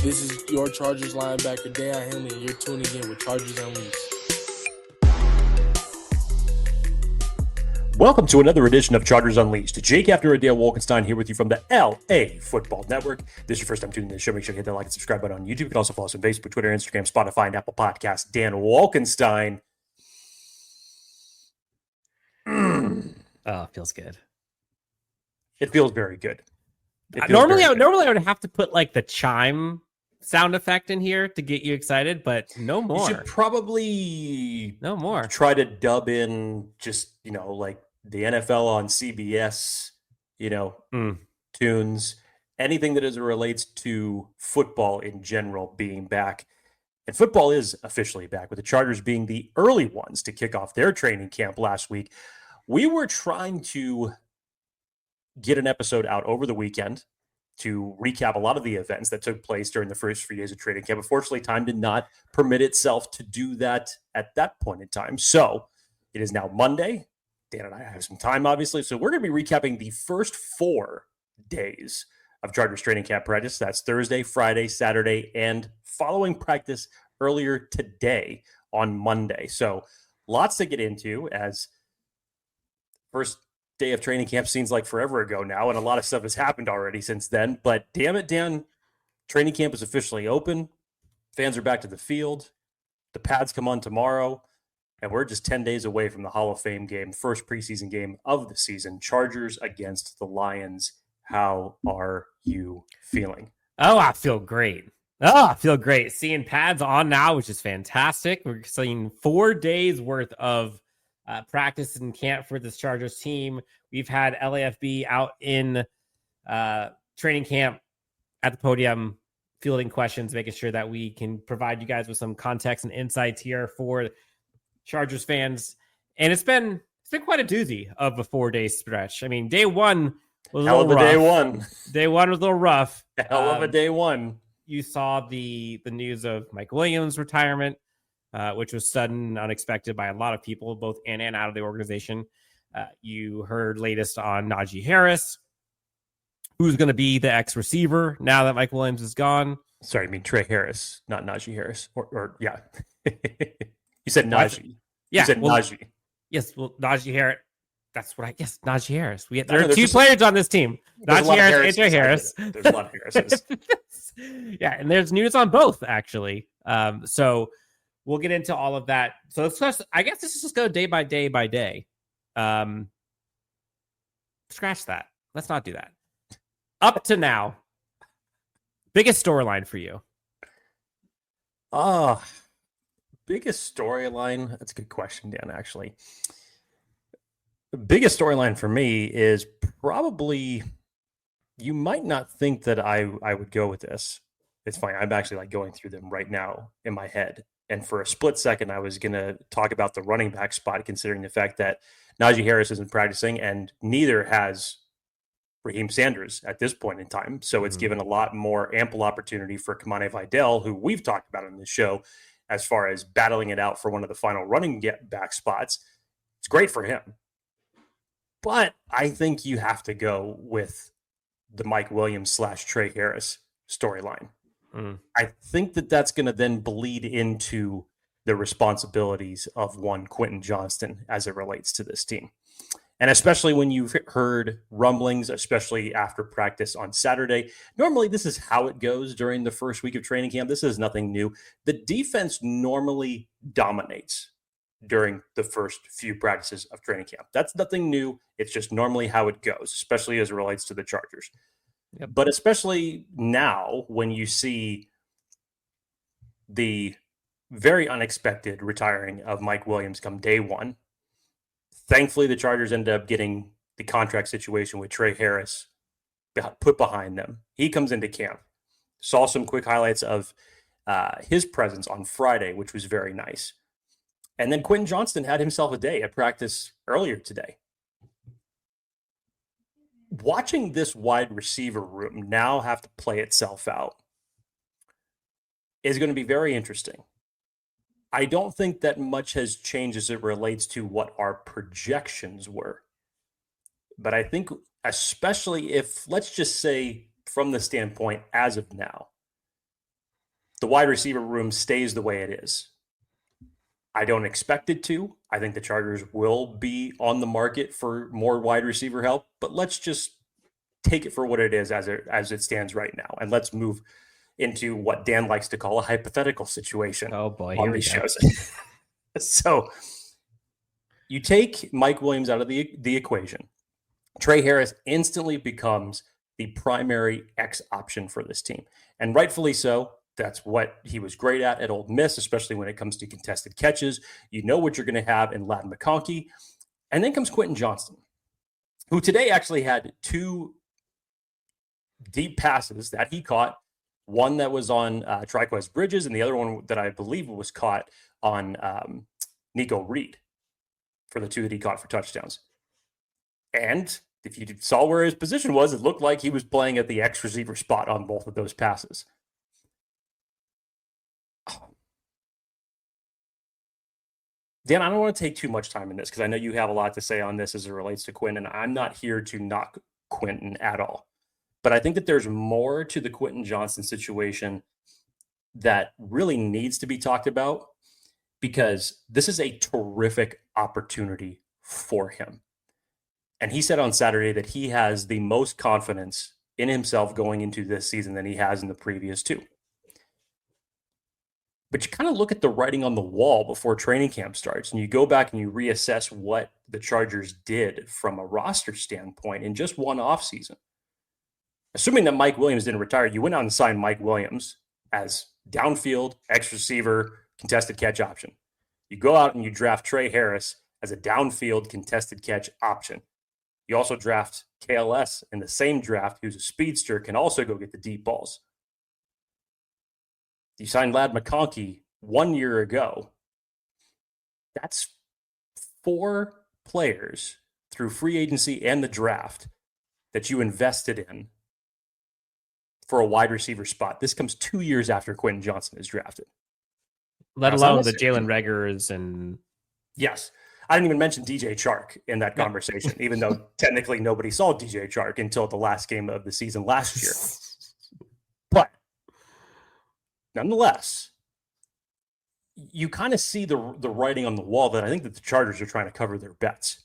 This is your Chargers linebacker, Daiyan Henley, and you're tuning in with Chargers Unleashed. Welcome to another edition of Chargers Unleashed. Jake Hefner and Wolkenstein here with you from the LAFB Network. If this is your first time tuning in the show, make sure you hit that like and subscribe button on YouTube. You can also follow us on Facebook, Twitter, Instagram, Spotify, and Apple Podcasts. Dan Wolkenstein. Oh, it feels good. It feels very good. Normally I would have to put like the chime sound effect in here to get you excited, but no more. You should probably no more. Try to dub in just, like the NFL on CBS, tunes, anything that as it relates to football in general being back. And football is officially back, with the Chargers being the early ones to kick off their training camp last week. We were trying to get an episode out over the weekend to recap a lot of the events that took place during the first few days of training camp. Unfortunately, time did not permit itself to do that at that point in time. So it is now Monday. Dan and I have some time, obviously. So we're going to be recapping the first 4 days of Chargers training camp practice. That's Thursday, Friday, Saturday, and following practice earlier today on Monday. So lots to get into, as first day of training camp seems like forever ago now, and a lot of stuff has happened already since then. But damn it, Dan, training camp is officially open. Fans are back to the field. The pads come on tomorrow, and we're just 10 days away from the Hall of Fame game, first preseason game of the season. Chargers against the Lions. How are you feeling? Oh, I feel great. Seeing pads on now, which is fantastic. We're seeing 4 days worth of practice and camp for this Chargers team. We've had LAFB out in training camp at the podium, fielding questions, making sure that we can provide you guys with some context and insights here for Chargers fans. And it's been quite a doozy of a 4-day stretch. I mean, day one was a little rough. Day one. Day one was a little rough. Hell of a day one. You saw the news of Mike Williams' retirement, which was sudden and unexpected by a lot of people, both in and out of the organization. You heard latest on Najee Harris, who's going to be the ex-receiver now that Mike Williams is gone. Sorry, I mean Trey Harris, not Najee Harris. Or yeah. You said Najee. Yeah. You said Najee. Yes, well, Najee Harris. That's what Najee Harris. There are 2 players on this team. Najee Harris and Trey Harris. There's a lot of Harrises. Yeah, and there's news on both, actually. So we'll get into all of that. So let's just go day by day by day. Scratch that. Let's not do that. Up to now, biggest storyline for you? Biggest storyline? That's a good question, Dan, actually. The biggest storyline for me is probably, you might not think that I would go with this. It's funny. I'm actually going through them right now in my head. And for a split second, I was going to talk about the running back spot, considering the fact that Najee Harris isn't practicing, and neither has Raheem Sanders at this point in time. So it's given a lot more ample opportunity for Kamani Vidal, who we've talked about on this show, as far as battling it out for one of the final running back spots. It's great for him. But I think you have to go with the Mike Williams / Trey Harris storyline. I think that that's going to then bleed into the responsibilities of one Quentin Johnston as it relates to this team. And especially when you've heard rumblings, especially after practice on Saturday. Normally, this is how it goes during the first week of training camp. This is nothing new. The defense normally dominates during the first few practices of training camp. That's nothing new. It's just normally how it goes, especially as it relates to the Chargers. Yep. But especially now, when you see the very unexpected retiring of Mike Williams come day one, thankfully the Chargers ended up getting the contract situation with Trey Harris put behind them. He comes into camp. Saw some quick highlights of his presence on Friday, which was very nice. And then Quentin Johnston had himself a day at practice earlier today. Watching this wide receiver room now have to play itself out is going to be very interesting. I don't think that much has changed as it relates to what our projections were. But I think, especially if, let's just say from the standpoint as of now, the wide receiver room stays the way it is. I don't expect it to. I think the Chargers will be on the market for more wide receiver help, but let's just take it for what it is as it stands right now. And let's move into what Dan likes to call a hypothetical situation. Oh boy, on these shows. So you take Mike Williams out of the equation. Trey Harris instantly becomes the primary X option for this team. And rightfully so. That's what he was great at Ole Miss, especially when it comes to contested catches. You know what you're going to have in Ladd McConkey. And then comes Quentin Johnston, who today actually had 2 deep passes that he caught. One that was on Triquez Bridges, and the other one that I believe was caught on Nico Reed for the 2 that he caught for touchdowns. And if you saw where his position was, it looked like he was playing at the X receiver spot on both of those passes. Dan, I don't want to take too much time in this because I know you have a lot to say on this as it relates to Quentin, and I'm not here to knock Quentin at all. But I think that there's more to the Quentin Johnston situation that really needs to be talked about because this is a terrific opportunity for him. And he said on Saturday that he has the most confidence in himself going into this season than he has in the previous 2. But you kind of look at the writing on the wall before training camp starts, and you go back and you reassess what the Chargers did from a roster standpoint in just one offseason. Assuming that Mike Williams didn't retire, you went out and signed Mike Williams as downfield, X receiver, contested catch option. You go out and you draft Trey Harris as a downfield contested catch option. You also draft KLS in the same draft, who's a speedster, can also go get the deep balls. You signed Ladd McConkey 1 year ago. That's 4 players through free agency and the draft that you invested in for a wide receiver spot. This comes 2 years after Quentin Johnston is drafted. Let alone the Jalen Reagors and... Yes. I didn't even mention DJ Chark in that conversation, even though technically nobody saw DJ Chark until the last game of the season last year. But nonetheless, you kind of see the writing on the wall that I think that the Chargers are trying to cover their bets.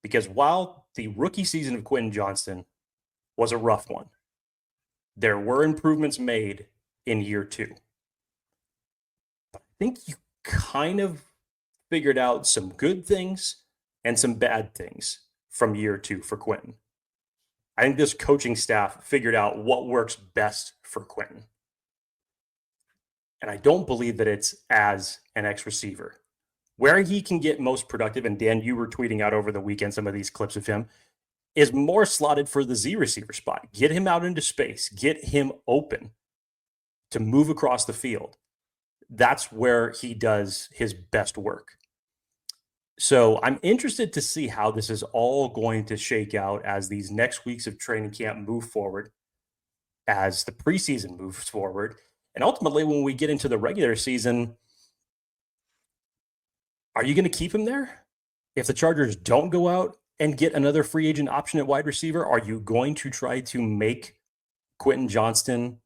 Because while the rookie season of Quentin Johnston was a rough one, there were improvements made in year 2. I think you kind of figured out some good things and some bad things from year 2 for Quentin. I think this coaching staff figured out what works best for Quentin. And I don't believe that it's as an X receiver. Where he can get most productive, and Dan, you were tweeting out over the weekend some of these clips of him, is more slotted for the Z receiver spot. Get him out into space. Get him open to move across the field. That's where he does his best work. So I'm interested to see how this is all going to shake out as these next weeks of training camp move forward, as the preseason moves forward. And ultimately, when we get into the regular season, are you going to keep him there? If the Chargers don't go out and get another free agent option at wide receiver, are you going to try to make Quentin Johnston,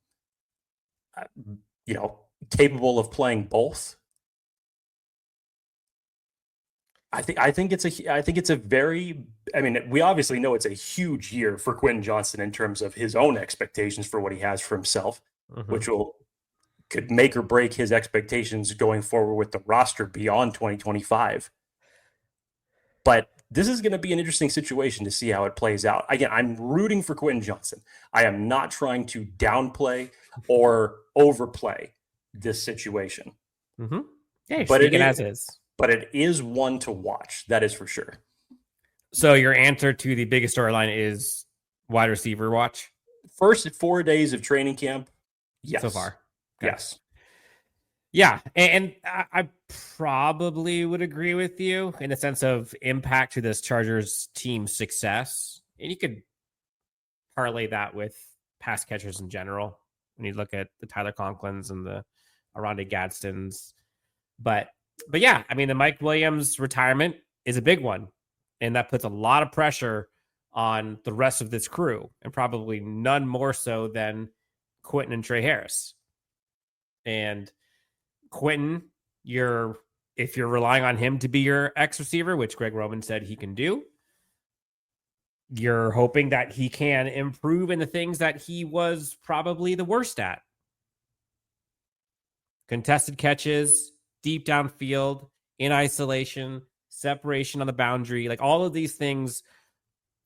capable of playing both? I think it's a very, we obviously know it's a huge year for Quentin Johnston in terms of his own expectations for what he has for himself, which could make or break his expectations going forward with the roster beyond 2025. But this is going to be an interesting situation to see how it plays out. Again, I'm rooting for Quentin Johnston. I am not trying to downplay or overplay this situation. Yeah, but it is one to watch. That is for sure. So your answer to the biggest storyline is wide receiver watch? First 4 days of training camp, yes. So far. Okay. Yes. Yeah, and I probably would agree with you in the sense of impact to this Chargers team success. And you could parlay that with pass catchers in general when you look at the Tyler Conklins and the Aronde Gadstons. But yeah, the Mike Williams retirement is a big one. And that puts a lot of pressure on the rest of this crew, and probably none more so than Quentin and Trey Harris. And Quentin, if you're relying on him to be your X receiver, which Greg Roman said he can do, you're hoping that he can improve in the things that he was probably the worst at. Contested catches, deep downfield, in isolation, separation on the boundary, like all of these things.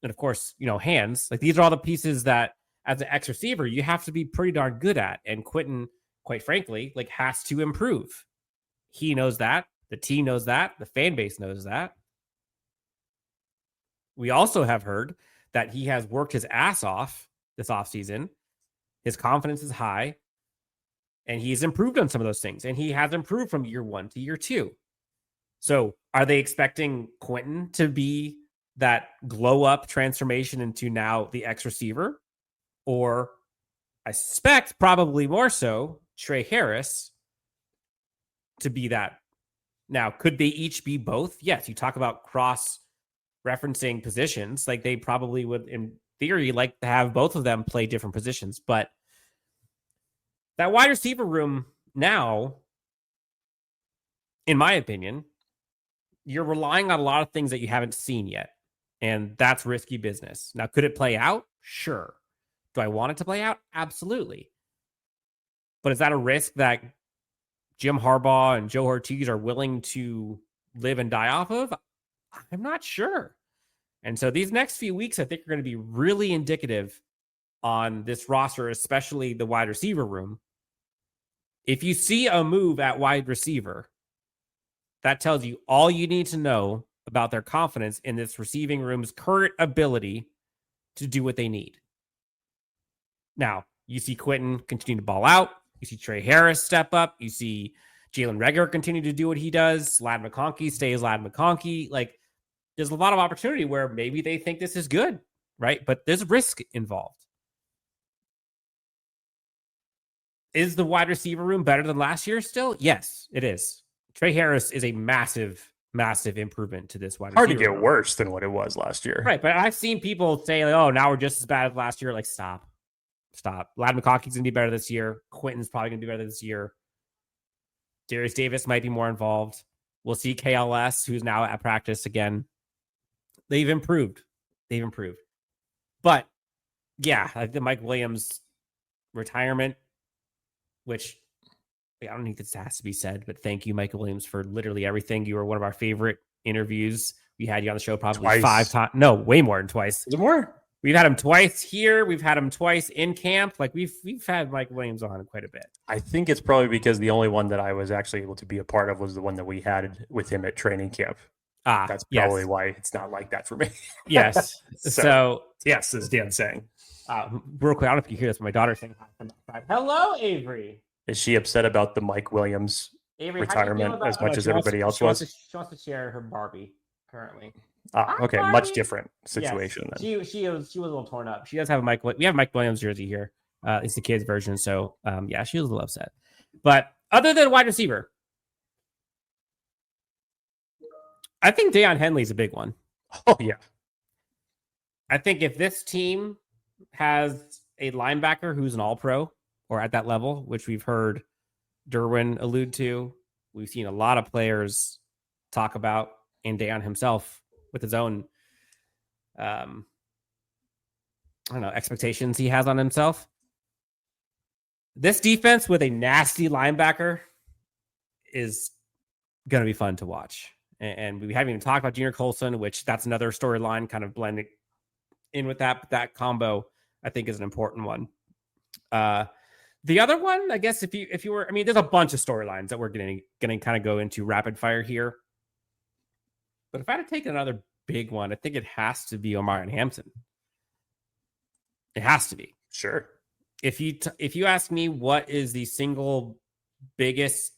And of course, hands. Like these are all the pieces that as an X receiver, you have to be pretty darn good at. And Quentin, quite frankly, has to improve. He knows that. The team knows that. The fan base knows that. We also have heard that he has worked his ass off this offseason. His confidence is high, and he's improved on some of those things. And he has improved from year 1 to year 2. So are they expecting Quentin to be that glow up transformation into now the X receiver? Or I suspect probably more so Trey Harris to be that. Now, could they each be both? Yes. You talk about cross referencing positions, they probably would, in theory, like to have both of them play different positions. But that wide receiver room now, in my opinion, you're relying on a lot of things that you haven't seen yet. And that's risky business. Now, could it play out? Sure. Do I want it to play out? Absolutely. But is that a risk that Jim Harbaugh and Joe Ortiz are willing to live and die off of? I'm not sure. And so these next few weeks, I think, are going to be really indicative on this roster, especially the wide receiver room. If you see a move at wide receiver, that tells you all you need to know about their confidence in this receiving room's current ability to do what they need. Now, you see Quentin continue to ball out. You see Trey Harris step up. You see Jalen Reagor continue to do what he does. Ladd McConkey stays Ladd McConkey. There's a lot of opportunity where maybe they think this is good, right? But there's risk involved. Is the wide receiver room better than last year still? Yes, it is. Trey Harris is a massive, massive improvement to this wide receiver. Hard to get worse than what it was last year. Right, but I've seen people say, oh, now we're just as bad as last year. Stop. Ladd McConkey's going to be better this year. Quentin's probably going to be better this year. Darius Davis might be more involved. We'll see KLS, who's now at practice again. They've improved. But, yeah, I think the Mike Williams retirement, which I don't think this has to be said, but thank you, Mike Williams, for literally everything. You were one of our favorite interviews. We had you on the show probably twice. 5 times. No, way more than twice. Is it more? We've had him twice here. We've had him twice in camp. We've had Mike Williams on quite a bit. I think it's probably because the only one that I was actually able to be a part of was the one that we had with him at training camp. That's probably why it's not like that for me. Yes. So yes, as Dan's saying. Real quick, I don't know if you hear this, but my daughter's saying hi. Hello, Avery. Is she upset about the Mike Williams retirement as much as everybody else was? She wants to share her Barbie currently. Okay, Barbie. Much different situation. Yes. Then. She was a little torn up. She does have we have a Mike Williams jersey here. It's the kids version, so she was a little upset. But other than wide receiver, I think Daiyan Henley is a big one. Oh yeah, I think if this team has a linebacker who's an All-Pro or at that level, which we've heard Derwin allude to, we've seen a lot of players talk about, and Daiyan himself with his own, expectations he has on himself. This defense with a nasty linebacker is going to be fun to watch. And we haven't even talked about Junior Colson, which that's another storyline kind of blending in with that. But that combo, I think, is an important one. The other one, I guess, if you were, there's a bunch of storylines that we're going to kind of go into rapid fire here. But if I had to take another big one, I think it has to be Omarion Hampton. It has to be. Sure. If you ask me what is the single biggest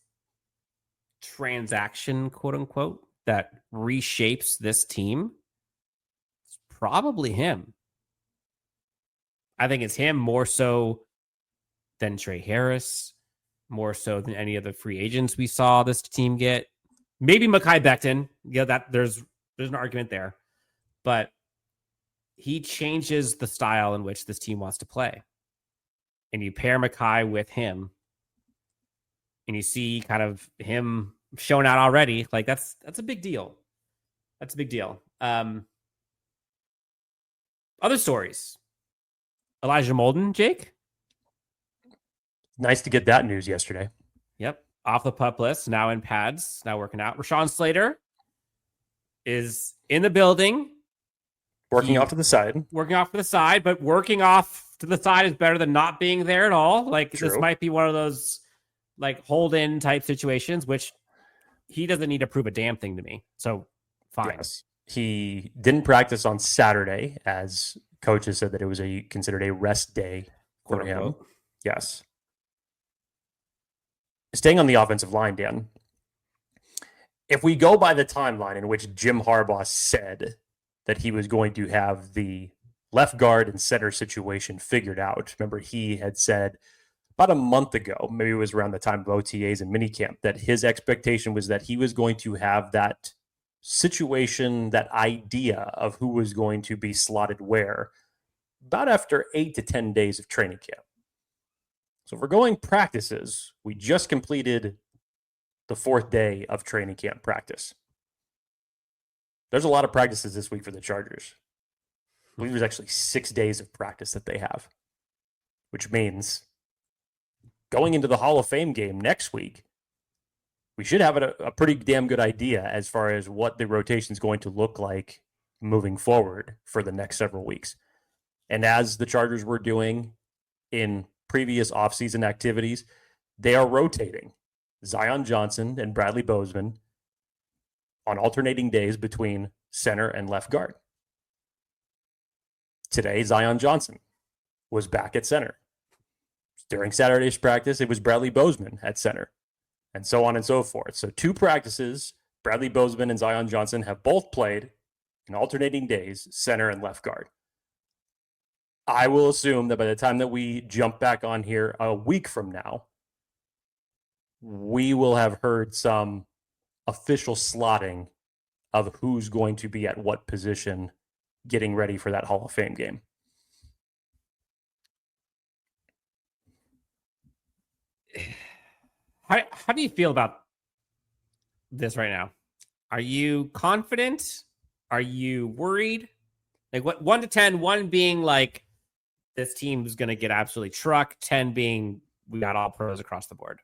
transaction, quote unquote, that reshapes this team, it's probably him. I think it's him more so than Trey Harris, more so than any of the free agents we saw this team get. Maybe Mekhi Becton. Yeah, that there's an argument there. But he changes the style in which this team wants to play. And you pair Mekhi with him, and you see kind of him showing out already, like that's a big deal. That's a big deal. Other stories. Elijah Molden, Jake. Nice to get that news yesterday. Yep. Off the pup list, now in pads, now working out. Rashawn Slater is in the building. Working off to the side. Working off to the side, but working off to the side is better than not being there at all. Like, True. This might be one of those like hold-in type situations, which he doesn't need to prove a damn thing to me. So, fine. Yes. He didn't practice on Saturday, as coaches said that it was considered a rest day for him. Yes. Staying on the offensive line, Dan, if we go by the timeline in which Jim Harbaugh said that he was going to have the left guard and center situation figured out, remember he had said about a month ago, maybe it was around the time of OTAs and minicamp, that his expectation was that he was going to have that situation, that idea of who was going to be slotted where, about after 8 to 10 days of training camp. So if we're going practices, we just completed the 4th day of training camp practice. There's a lot of practices this week for the Chargers. I believe there's actually 6 days of practice that they have, which means going into the Hall of Fame game next week, we should have a pretty damn good idea as far as what the rotation is going to look like moving forward for the next several weeks. And as the Chargers were doing in previous offseason activities, they are rotating Daiyan Johnson and Bradley Bozeman on alternating days between center and left guard. Today, Daiyan Johnson was back at center. During Saturday's practice, it was Bradley Bozeman at center, and so on and so forth. So 2 practices, Bradley Bozeman and Daiyan Johnson have both played in alternating days, center and left guard. I will assume that by the time that we jump back on here a week from now, we will have heard some official slotting of who's going to be at what position getting ready for that Hall of Fame game. How do you feel about this right now? Are you confident? Are you worried? Like, what 1 to 10, 1 being like this team is going to get absolutely trucked, 10 being we got all pros across the board.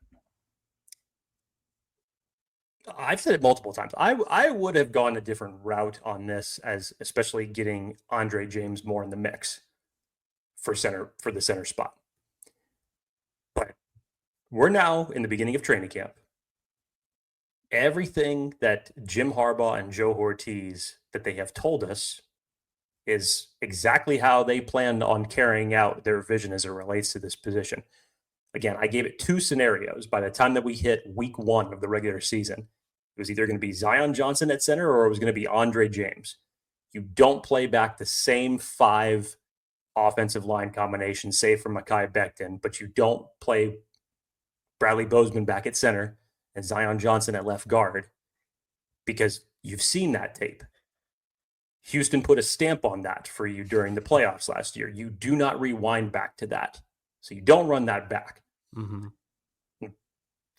I've said it multiple times. I would have gone a different route on this, as especially getting Andre James more in the mix for the center spot. But we're now in the beginning of training camp. Everything that Jim Harbaugh and Joe Ortiz that they have told us is exactly how they planned on carrying out their vision as it relates to this position. Again, I gave it 2 scenarios. By the time that we hit week 1 of the regular season, it was either going to be Daiyan Johnson at center or it was going to be Andre James. You don't play back the same 5 offensive line combinations, save for Mekhi Becton, but you don't play Bradley Bozeman back at center and Daiyan Johnson at left guard, because you've seen that tape. Houston put a stamp on that for you during the playoffs last year. You do not rewind back to that. So you don't run that back. Mm-hmm.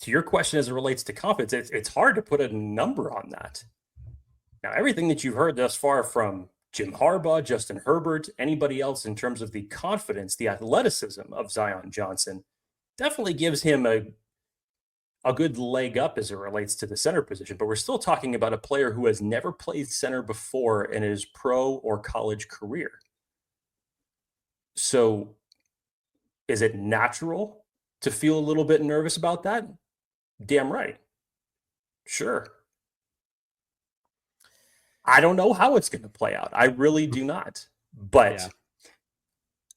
To your question as it relates to confidence, it's hard to put a number on that. Now, everything that you've heard thus far from Jim Harbaugh, Justin Herbert, anybody else in terms of the confidence, the athleticism of Daiyan Johnson definitely gives him a good leg up as it relates to the center position. But we're still talking about a player who has never played center before in his pro or college career. So is it natural to feel a little bit nervous about that? Damn right. Sure. I don't know how it's going to play out. I really do not. But,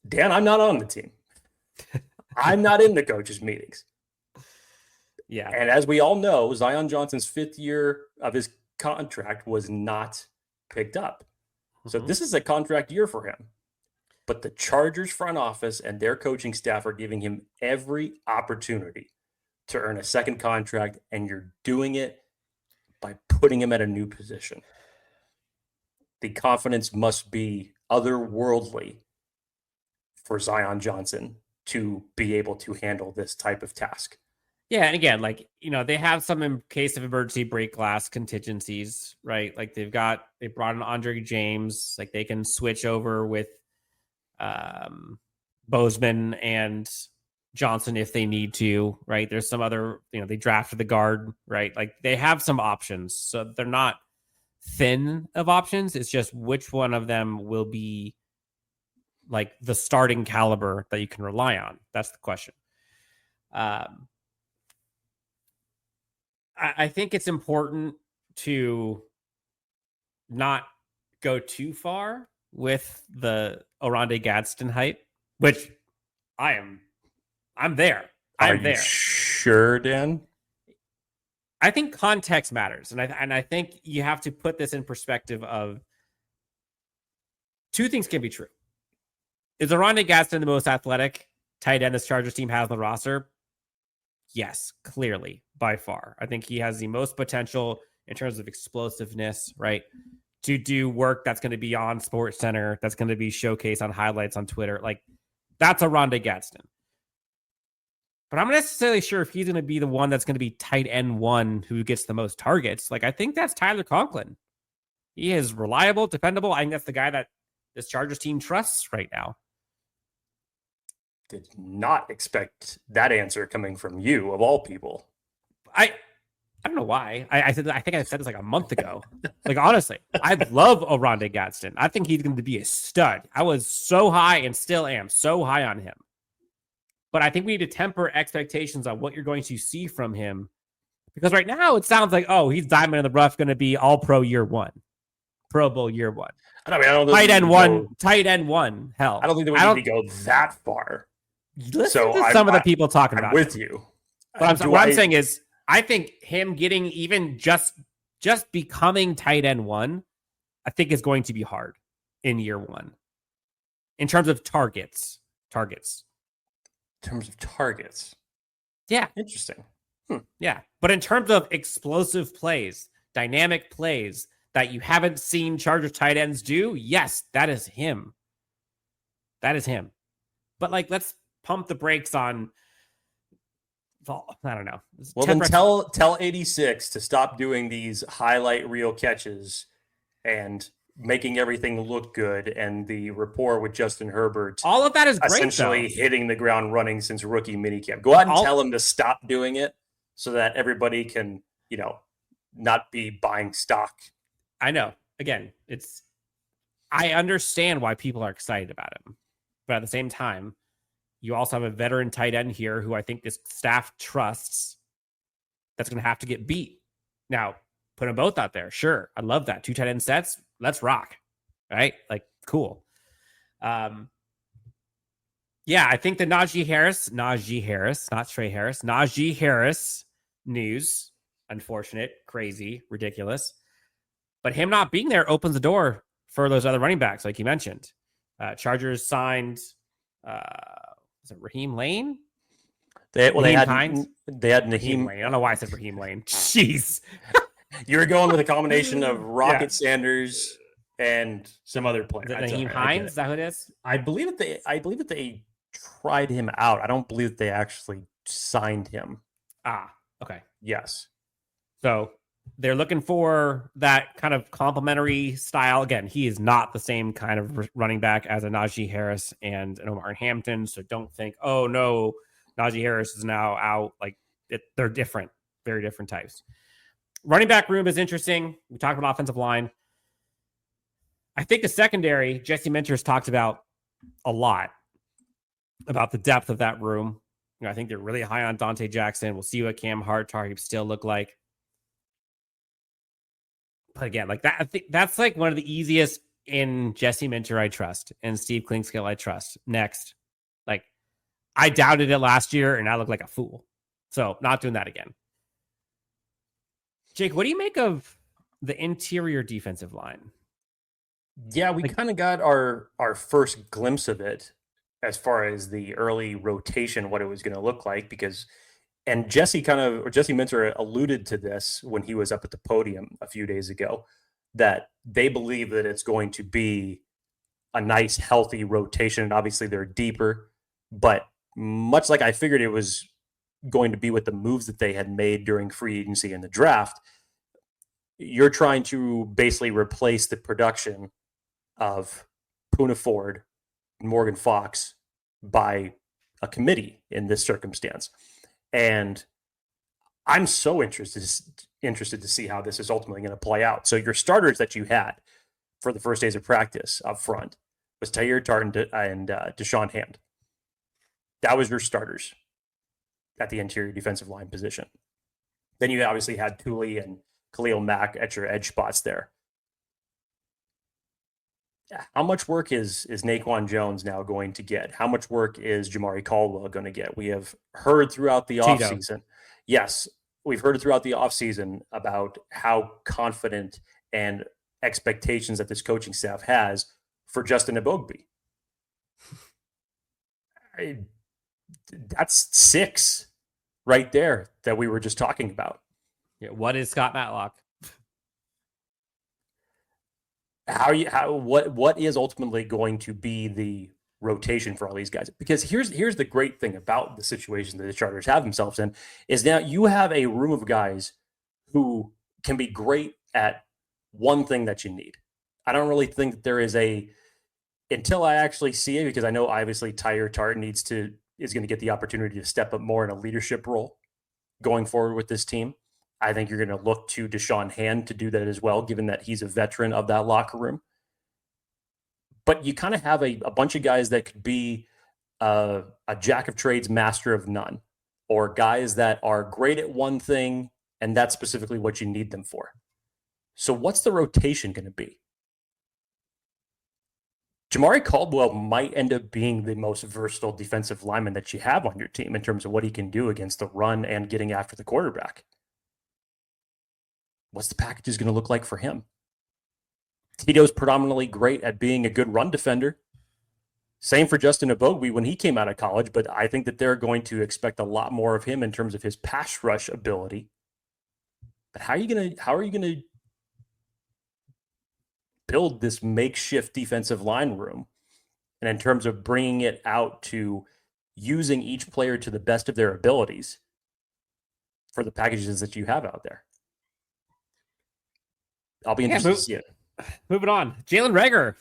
Dan, I'm not on the team. I'm not in the coaches' meetings. Yeah. And as we all know, Daiyan Johnson's 5th year of his contract was not picked up. So this is a contract year for him. But the Chargers front office and their coaching staff are giving him every opportunity to earn a second contract, and you're doing it by putting him at a new position. The confidence must be otherworldly for Daiyan Johnson to be able to handle this type of task. Yeah, and again, like, they have some in case of emergency break glass contingencies, right? Like they brought in Andre James, like they can switch over with Bozeman and Johnson if they need to, right? There's some other, they drafted the guard, right? Like they have some options, so they're not thin of options. It's just which one of them will be like the starting caliber that you can rely on. That's the question. I think it's important to not go too far with the Oronde Gadsden hype, which I'm there. Are you sure, Dan? I think context matters, and I think you have to put this in perspective of two things can be true. Is Oronde Gadsden the most athletic tight end this Chargers team has on the roster? Yes, clearly, by far. I think he has the most potential in terms of explosiveness, right? To do work that's going to be on Sports Center, that's going to be showcased on highlights on Twitter. Like, that's Oronde Gadsden. But I'm not necessarily sure if he's going to be the one that's going to be tight end one who gets the most targets. Like, I think that's Tyler Conklin. He is reliable, dependable. I think that's the guy that this Chargers team trusts right now. Did not expect that answer coming from you, of all people. I don't know why. I think I said this like a month ago. Like, honestly, I love Oronde Gadsden. I think he's going to be a stud. I was so high and still am so high on him. But I think we need to temper expectations on what you're going to see from him. Because right now it sounds like, oh, he's diamond in the rough, going to be all pro year one. Pro Bowl year one. I don't know tight end one. Hell. I don't think that we need to go that far. Listen to some of the people talking about it. I'm with you. But what I'm saying is, I think him getting even just becoming tight end one, I think is going to be hard in year one. In terms of targets. Yeah. Interesting. Yeah. But in terms of explosive plays, dynamic plays that you haven't seen Chargers tight ends do, yes, that is him. But like, let's pump the brakes on, I don't know. Well, then tell 86 to stop doing these highlight reel catches and making everything look good, and the rapport with Justin Herbert. All of that is great, essentially hitting the ground running since rookie minicamp. Go out and tell him to stop doing it so that everybody can, not be buying stock. I know. Again, I understand why people are excited about him, but at the same time, you also have a veteran tight end here who I think this staff trusts that's going to have to get beat. Now, put them both out there. Sure. I love that. 2 tight end sets. Let's rock. Right? Like, cool. Yeah, I think the Najee Harris, not Trey Harris, Najee Harris news, unfortunate, crazy, ridiculous. But him not being there opens the door for those other running backs, like you mentioned. Chargers signed, is it Raheem Lane? They had Hines? They had Naheem Lane. I don't know why I said Raheem Lane. Jeez. You were going with a combination of Rocket Sanders and some other player. Naheem Hines, is that who it is? I believe that they tried him out. I don't believe that they actually signed him. Ah, okay. Yes. So they're looking for that kind of complementary style. Again, he is not the same kind of running back as a Najee Harris and an Omar Hampton. So don't think, oh no, Najee Harris is now out. Like they're different, very different types. Running back room is interesting. We talked about offensive line. I think the secondary, Jesse Minter's talked about a lot about the depth of that room. I think they're really high on Dante Jackson. We'll see what Cam Hart-Target still look like. But again, like that, I think that's like one of the easiest in Jesse Minter I trust and Steve Klingskill I trust. Next, like I doubted it last year and I looked like a fool. So not doing that again. Jake, what do you make of the interior defensive line? Yeah, we kind of got our first glimpse of it as far as the early rotation, what it was going to look like, and Jesse Minter alluded to this when he was up at the podium a few days ago, that they believe that it's going to be a nice, healthy rotation. And obviously they're deeper, but much like I figured it was going to be with the moves that they had made during free agency and the draft. You're trying to basically replace the production of Poona Ford and Morgan Fox by a committee in this circumstance. And I'm so interested to see how this is ultimately going to play out. So your starters that you had for the first days of practice up front was Tyler Tartan and Deshaun Hand. That was your starters at the interior defensive line position. Then you obviously had Thule and Khalil Mack at your edge spots there. How much work is Naquan Jones now going to get? How much work is Jamari Caldwell going to get? We have heard throughout the offseason. Yes, we've heard throughout the offseason about how confident and expectations that this coaching staff has for Justin Ebogbe. That's 6 right there that we were just talking about. Yeah, what is Scott Matlock? What is ultimately going to be the rotation for all these guys? Because here's the great thing about the situation that the Chargers have themselves in is now you have a room of guys who can be great at one thing that you need. I don't really think that there is until I actually see it, because I know obviously Tyler Tartan is going to get the opportunity to step up more in a leadership role going forward with this team. I think you're going to look to Deshaun Hand to do that as well, given that he's a veteran of that locker room. But you kind of have a bunch of guys that could be a jack of trades, master of none, or guys that are great at one thing, and that's specifically what you need them for. So what's the rotation going to be? Jamari Caldwell might end up being the most versatile defensive lineman that you have on your team in terms of what he can do against the run and getting after the quarterback. What's the package going to look like for him? Tito's predominantly great at being a good run defender. Same for Justin Ebogbe when he came out of college, but I think that they're going to expect a lot more of him in terms of his pass rush ability. But how are you going to build this makeshift defensive line room? And in terms of bringing it out to using each player to the best of their abilities for the packages that you have out there. I'll be interested to see it. Moving on. Jalen Reagor.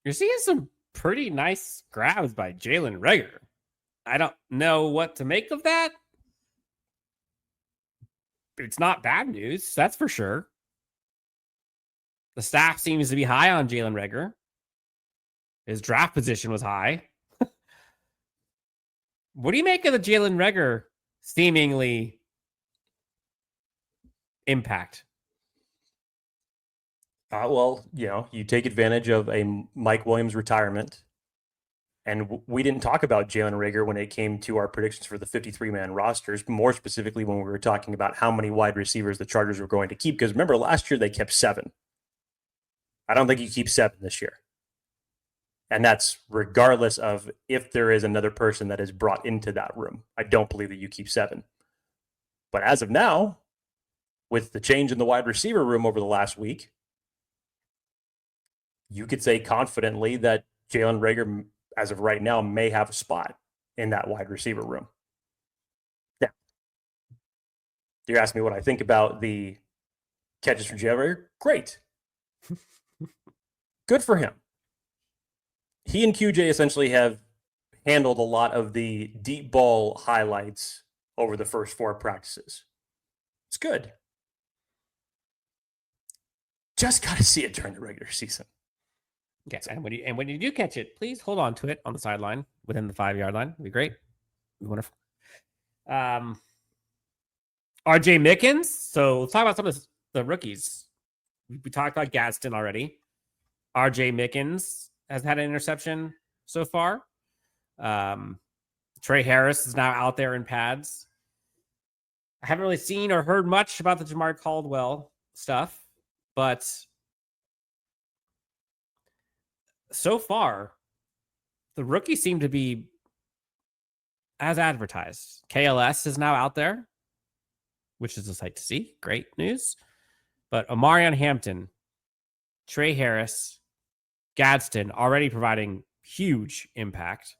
You're seeing some pretty nice grabs by Jalen Reagor. I don't know what to make of that. It's not bad news, that's for sure. The staff seems to be high on Jalen Reagor. His draft position was high. What do you make of the Jalen Reagor seemingly impact? Well, you take advantage of a Mike Williams retirement. And we didn't talk about Jalen Reagor when it came to our predictions for the 53-man rosters, more specifically when we were talking about how many wide receivers the Chargers were going to keep. Because remember, last year they kept 7. I don't think you keep 7 this year. And that's regardless of if there is another person that is brought into that room. I don't believe that you keep 7. But as of now, with the change in the wide receiver room over the last week, you could say confidently that Jalen Reagor, as of right now, may have a spot in that wide receiver room. Now, you're asking me what I think about the catches from Jalen Reagor? Great. Good for him. He and QJ essentially have handled a lot of the deep ball highlights over the first 4 practices. It's good. Just got to see it during the regular season. Yes, and when you do catch it, please hold on to it on the sideline within the 5-yard line. It'd be great. It'd be wonderful. RJ Mickens. So let's talk about some of the rookies. We talked about Gadsden already. RJ Mickens has had an interception so far. Trey Harris is now out there in pads. I haven't really seen or heard much about the Jamar Caldwell stuff, but so far, the rookies seem to be as advertised. KLS is now out there, which is a sight to see. Great news. But Omarion Hampton, Trey Harris, Gadsden already providing huge impact.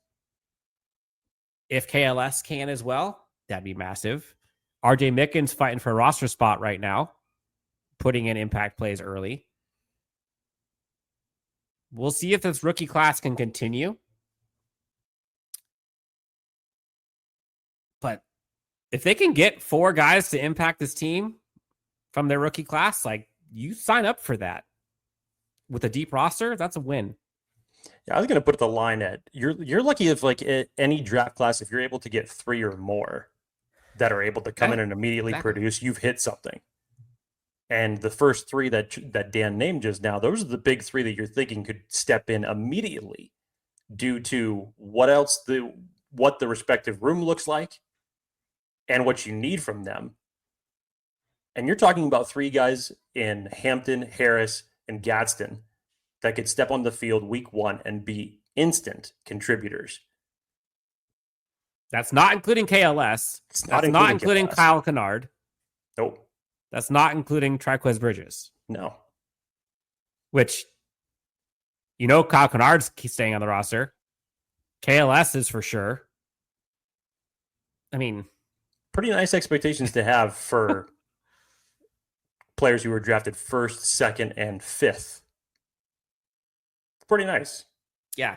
If KLS can as well, that'd be massive. RJ Mickens fighting for a roster spot right now, putting in impact plays early. We'll see if this rookie class can continue. But if they can get 4 guys to impact this team from their rookie class, like, you sign up for that. With a deep roster, that's a win. Yeah, I was going to put the line at you're lucky if like any draft class, if you're able to get 3 or more that are able to come in and immediately produce, you've hit something. And the first 3 that Dan named just now, those are the big 3 that you're thinking could step in immediately due to what the respective room looks like and what you need from them. And you're talking about 3 guys in Hampton, Harris, and Gadsden that could step on the field week 1 and be instant contributors. That's not including KLS. That's not including Kyle Kennard. Nope. That's not including Triquez Bridges. No. Which, Kyle Kennard's staying on the roster. KLS is for sure. I mean, pretty nice expectations to have for players who were drafted 1st, 2nd, and 5th. Pretty nice. Yeah.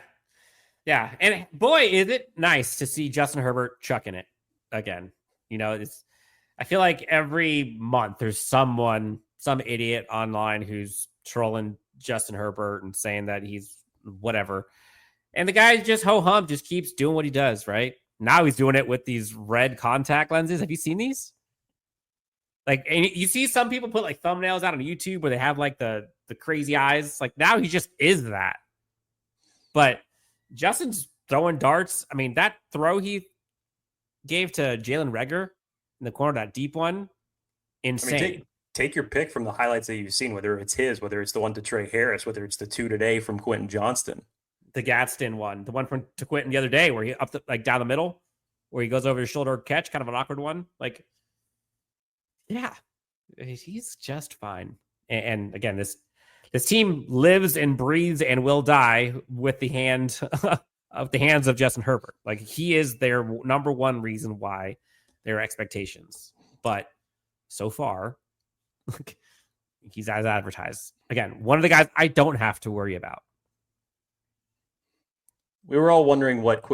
Yeah. And boy, is it nice to see Justin Herbert chucking it again. I feel like every month there's some idiot online who's trolling Justin Herbert and saying that he's whatever. And the guy just ho-hum, just keeps doing what he does, right? Now he's doing it with these red contact lenses. Have you seen these? Like, and you see some people put like thumbnails out on YouTube where they have like the crazy eyes. Like, now he just is that. But Justin's throwing darts. I mean, that throw he gave to Jalen Reagor in the corner, that deep one, insane. I mean, take your pick from the highlights that you've seen, whether it's his, whether it's the one to Trey Harris, whether it's the 2 today from Quentin Johnston. The Gadsden one, the one from to Quentin the other day where he down the middle, where he goes over his shoulder catch, kind of an awkward one. Like, yeah, he's just fine. And again, this team lives and breathes and will die with the hands of Justin Herbert. Like, he is their number one reason why their expectations. But so far, he's as advertised. Again, one of the guys I don't have to worry about. We were all wondering what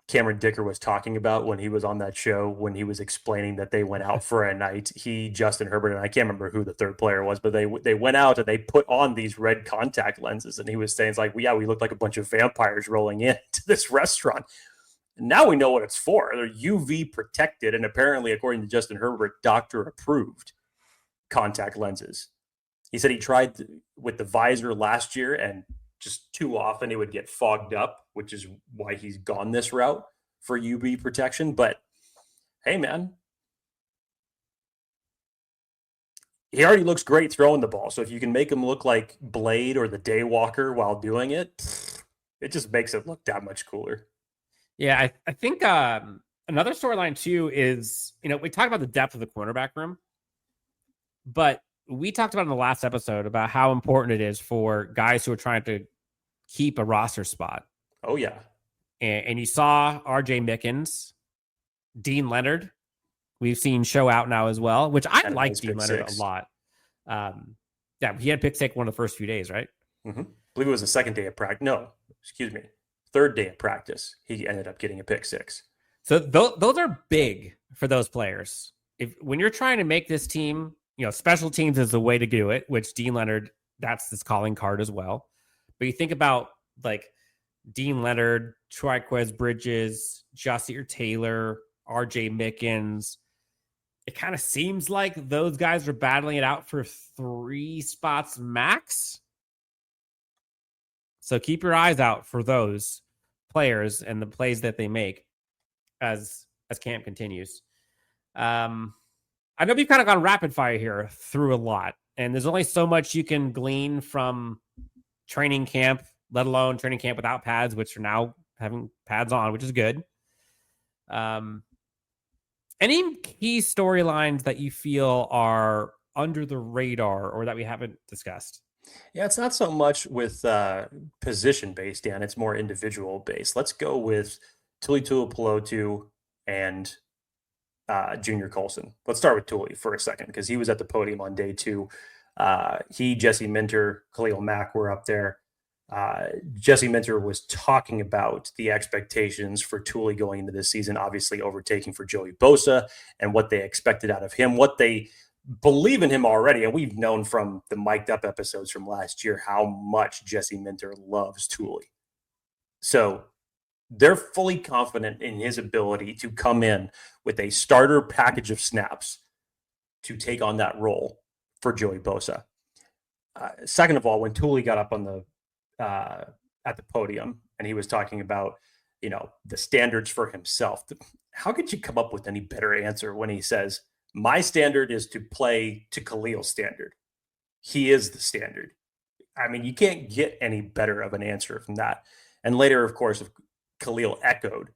Cameron Dicker was talking about when he was on that show, when he was explaining that they went out for a night. Justin Herbert, and I can't remember who the third player was, but they went out and they put on these red contact lenses. And he was saying, it's like, yeah, we look like a bunch of vampires rolling into this restaurant. And now we know what it's for. They're UV protected, and apparently, according to Justin Herbert, doctor approved contact lenses. He said he tried with the visor last year, and just too often it would get fogged up, which is why he's gone this route for UV protection. But hey, man, he already looks great throwing the ball. So if you can make him look like Blade or the Daywalker while doing it, it just makes it look that much cooler. Yeah, I think another storyline too is, we talked about the depth of the cornerback room, but we talked about in the last episode about how important it is for guys who are trying to keep a roster spot. Oh, yeah. And you saw RJ Mickens, Dean Leonard. We've seen show out now as well, which I like Dean Leonard a lot. Yeah, he had pick six one of the first few days, right? Mm-hmm. I believe it was the second day of practice. No, excuse me. Third day of practice, he ended up getting a pick six. So those are big for those players. When you're trying to make this team, special teams is the way to do it, which Dean Leonard, that's his calling card as well. But you think about like Dean Leonard, Triquez Bridges, Ja'Sir Taylor, RJ Mickens. It kind of seems like those guys are battling it out for 3 spots max. So keep your eyes out for those players and the plays that they make as camp continues. I know we've kind of gone rapid fire here through a lot, and there's only so much you can glean from training camp, let alone training camp without pads, which are now having pads on, which is good. Any key storylines that you feel are under the radar or that we haven't discussed? Yeah, it's not so much with position based, Dan. It's more individual based. Let's go with Tuli Tuipulotu and Junior Colson. Let's start with Tuli for a second because he was at the podium on day 2. Jesse Minter, Khalil Mack were up there. Jesse Minter was talking about the expectations for Tuli going into this season, obviously overtaking for Joey Bosa and what they expected out of him, what they believe in him already. And we've known from the mic'd up episodes from last year how much Jesse Minter loves Tuli. So they're fully confident in his ability to come in with a starter package of snaps to take on that role for Joey Bosa. Second of all, when Tuli got up on the at the podium and he was talking about, the standards for himself, how could you come up with any better answer when he says, my standard is to play to Khalil's standard? He is the standard. I mean, you can't get any better of an answer from that. And later, of course, Khalil echoed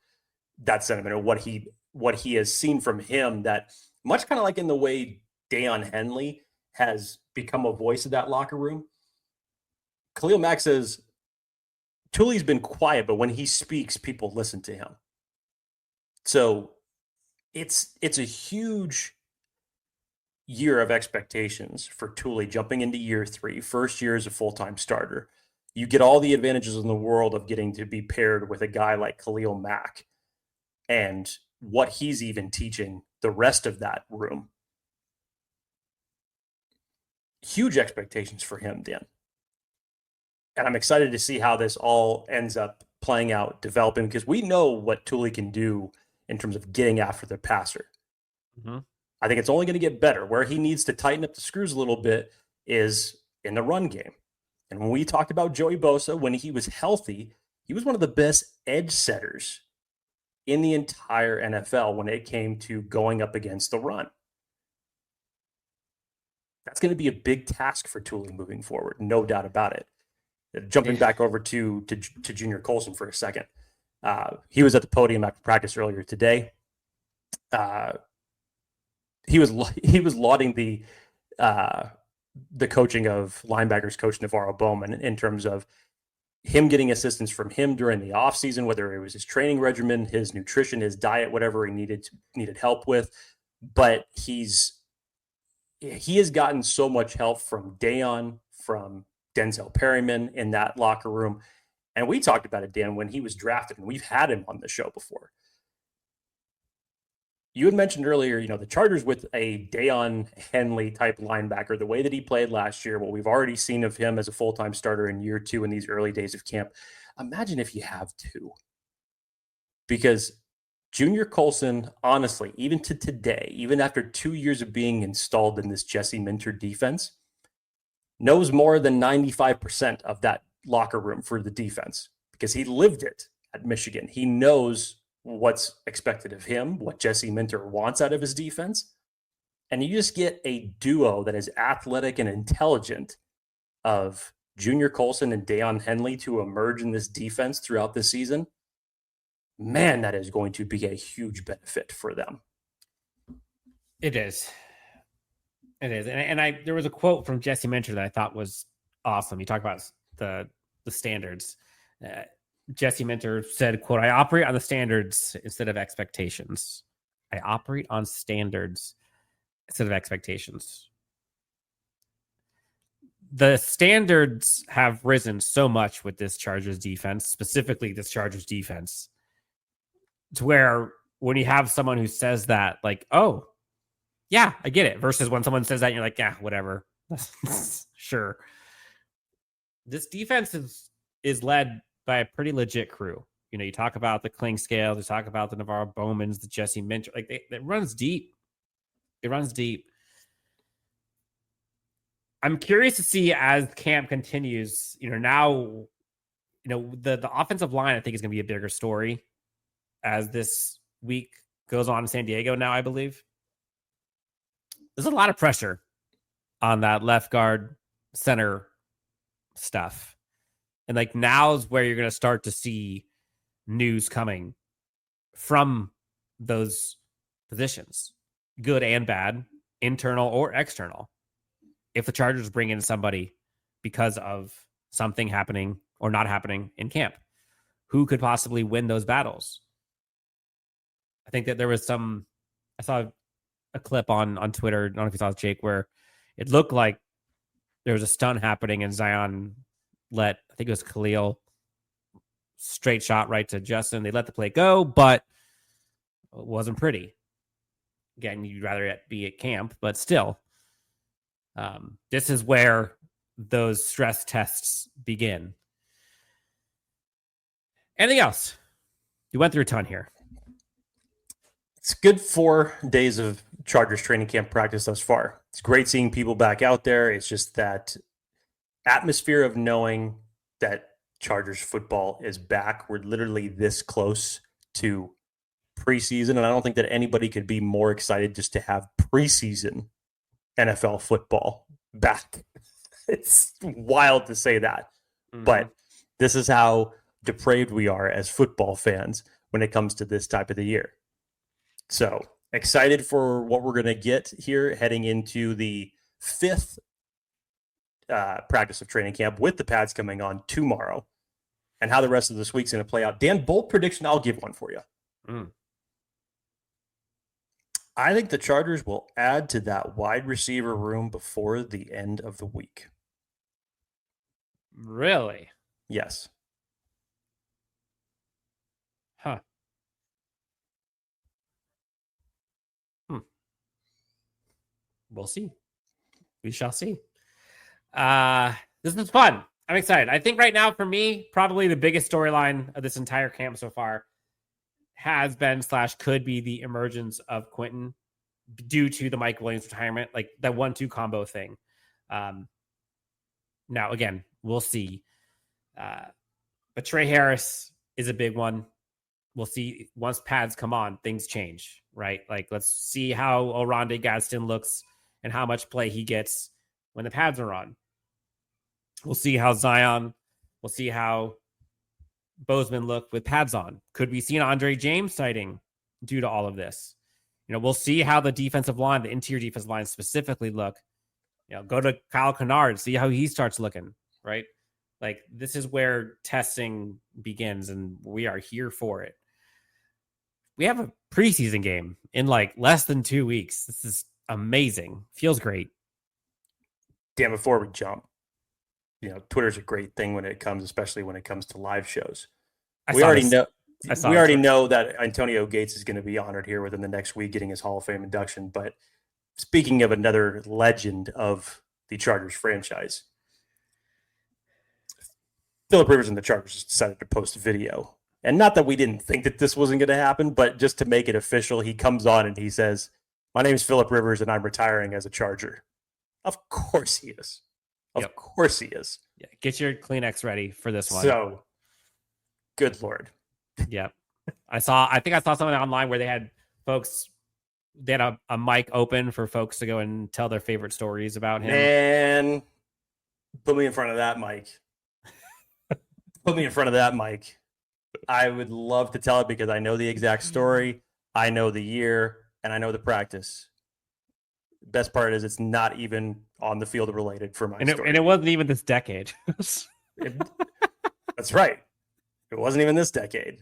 that sentiment of what he has seen from him, that much kind of like in the way Daiyan Henley has become a voice of that locker room. Khalil Mack says, Tuli's been quiet, but when he speaks, people listen to him. So it's a huge year of expectations for Tuli jumping into year 3, first year as a full-time starter. You get all the advantages in the world of getting to be paired with a guy like Khalil Mack and what he's even teaching the rest of that room. Huge expectations for him, Dan. And I'm excited to see how this all ends up playing out, developing, because we know what Tuli can do in terms of getting after the passer. Mm-hmm. I think it's only going to get better. Where he needs to tighten up the screws a little bit is in the run game. And when we talked about Joey Bosa, when he was healthy, he was one of the best edge setters in the entire NFL when it came to going up against the run. That's going to be a big task for Tuli moving forward, no doubt about it. Jumping back over to Junior Colson for a second. He was at the podium after practice earlier today. He was lauding the coaching of linebackers coach Navarro Bowman in terms of him getting assistance from him during the offseason, whether it was his training regimen, his nutrition, his diet, whatever he needed help with. But he has gotten so much help from Daiyan, from Denzel Perryman in that locker room. And we talked about it, Dan, when he was drafted, and we've had him on the show before. You had mentioned earlier, the Chargers with a Daiyan Henley type linebacker, the way that he played last year, what we've already seen of him as a full-time starter in year 2 in these early days of camp. Imagine if you have 2. Because Junior Colson, honestly, even to today, even after 2 years of being installed in this Jesse Minter defense, knows more than 95% of that locker room for the defense because he lived it at Michigan. He knows what's expected of him, what Jesse Minter wants out of his defense. And you just get a duo that is athletic and intelligent of Junior Colson and Daiyan Henley to emerge in this defense throughout the season. Man, that is going to be a huge benefit for them. It is. It is. And there was a quote from Jesse Minter that I thought was awesome. He talked about the standards. Jesse Minter said, quote, "I operate on the standards instead of expectations. I operate on standards instead of expectations." The standards have risen so much with this Chargers defense, specifically this Chargers defense, to where when you have someone who says that, like, oh, yeah, I get it, versus when someone says that and you're like, yeah, whatever. Sure. This defense is led by a pretty legit crew. You talk about the Kling Scales, you talk about the Navarro Bowmans, the Jesse Minter, like it runs deep. It runs deep. I'm curious to see as camp continues, now, the offensive line, I think, is going to be a bigger story as this week goes on in San Diego now, I believe. There's a lot of pressure on that left guard center stuff. And now's where you're going to start to see news coming from those positions, good and bad, internal or external. If the Chargers bring in somebody because of something happening or not happening in camp, who could possibly win those battles? I think that there was I saw a clip on Twitter. I don't know if you saw it, Jake, where it looked like there was a stunt happening and Zion I think it was Khalil, straight shot right to Justin. They let the play go, but it wasn't pretty. Again, you'd rather it be at camp, but still, this is where those stress tests begin. Anything else? You went through a ton here. It's good 4 days of Chargers training camp practice thus far. It's great seeing people back out there. It's just that atmosphere of knowing that Chargers football is back. We're literally this close to preseason, and I don't think that anybody could be more excited just to have preseason NFL football back. It's wild to say that, but this is how depraved we are as football fans when it comes to this type of the year. So excited for what we're going to get here heading into the 5th practice of training camp with the pads coming on tomorrow, and how the rest of this week's going to play out. Dan, bold prediction, I'll give one for you. I think the Chargers will add to that wide receiver room before the end of the week. Really? Yes. Huh. We'll see. We shall see. This is fun. I'm excited. I think right now for me, probably the biggest storyline of this entire camp so far has been / could be the emergence of Quentin due to the Mike Williams retirement, like that 1-2 combo thing. Now, again, we'll see. But Trey Harris is a big one. We'll see once pads come on, things change, right? Like, let's see how Oronde Gadsden looks and how much play he gets when the pads are on. We'll see how Zion, we'll see how Bozeman look with pads on. Could we see an Andre James sighting due to all of this? We'll see how the defensive line, the interior defensive line specifically look. Go to Kyle Kennard, see how he starts looking, right? Like, this is where testing begins, and we are here for it. We have a preseason game in like less than 2 weeks. This is amazing. Feels great. Dan, before we jump, Twitter's a great thing when it comes, especially when it comes to live shows. We already know that Antonio Gates is going to be honored here within the next week, getting his Hall of Fame induction. But speaking of another legend of the Chargers franchise, Philip Rivers and the Chargers decided to post a video. And not that we didn't think that this wasn't going to happen, but just to make it official, he comes on and he says, "My name is Philip Rivers and I'm retiring as a Charger." Of course he is. Of course he is. Yeah, get your Kleenex ready for this one. So, good Lord. Yep. I think I saw something online where they had a mic open for folks to go and tell their favorite stories about him. Man, put me in front of that mic. Put me in front of that mic. I would love to tell it because I know the exact story. I know the year and I know the practice. Best part is it's not even on the field related for my story. And it wasn't even this decade. That's right. It wasn't even this decade.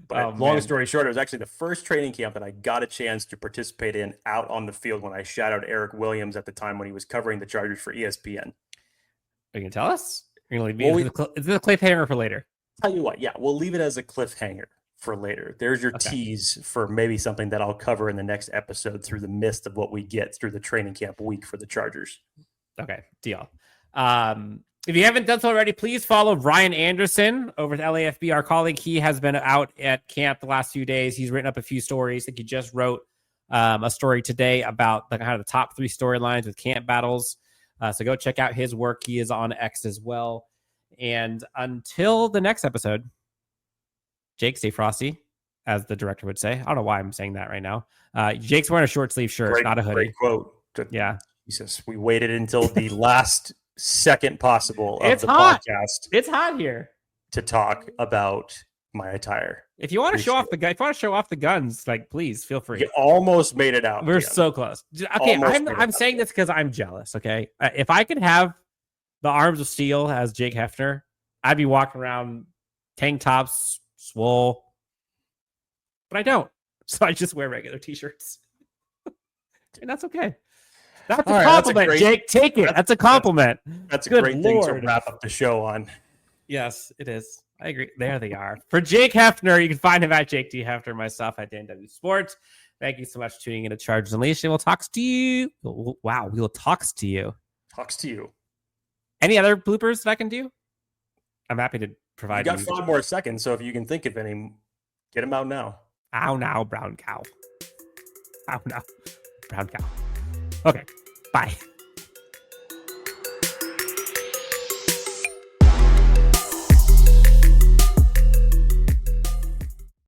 But long story short, it was actually the first training camp that I got a chance to participate in out on the field when I shadowed Eric Williams at the time when he was covering the Chargers for ESPN. Are you going to tell us? Is it a cliffhanger for later? Tell you what, yeah, we'll leave it as a cliffhanger for later. There's your tease for maybe something that I'll cover in the next episode through the midst of what we get through the training camp week for the Chargers. Okay, deal. If you haven't done so already, please follow Ryan Anderson over at LAFB, our colleague. He has been out at camp the last few days. He's written up a few stories. I think he just wrote a story today about the kind of the top 3 storylines with camp battles. So go check out his work. He is on X as well. And until the next episode, Jake, stay frosty, as the director would say. I don't know why I'm saying that right now. Jake's wearing a short sleeve shirt, not a hoodie. Great quote. Yeah. Jesus, we waited until the last second possible of podcast. It's hot here to talk about my attire. If you want to show off the guns, like, please feel free. You almost made it out. We're so close. Okay, I'm saying this because I'm jealous. Okay, if I could have the arms of steel as Jake Hefner, I'd be walking around tank tops, swole. but I don't. So I just wear regular t-shirts. And that's okay. That's a compliment, Jake. Take it. That's a compliment. That's a Good great thing to wrap up the show on. Yes, it is. I agree. There they are. For Jake Hefner, you can find him at Jake D. Hefner, myself at Dan W. Sports. Thank you so much for tuning in to Chargers Unleashed. And we'll talk to you. Wow, we'll talk to you. Talks to you. Any other bloopers that I can do? I'm happy to provide you. Got 5 more seconds, so if you can think of any, get them out now. Ow now, brown cow. Ow now, brown cow. Okay, bye.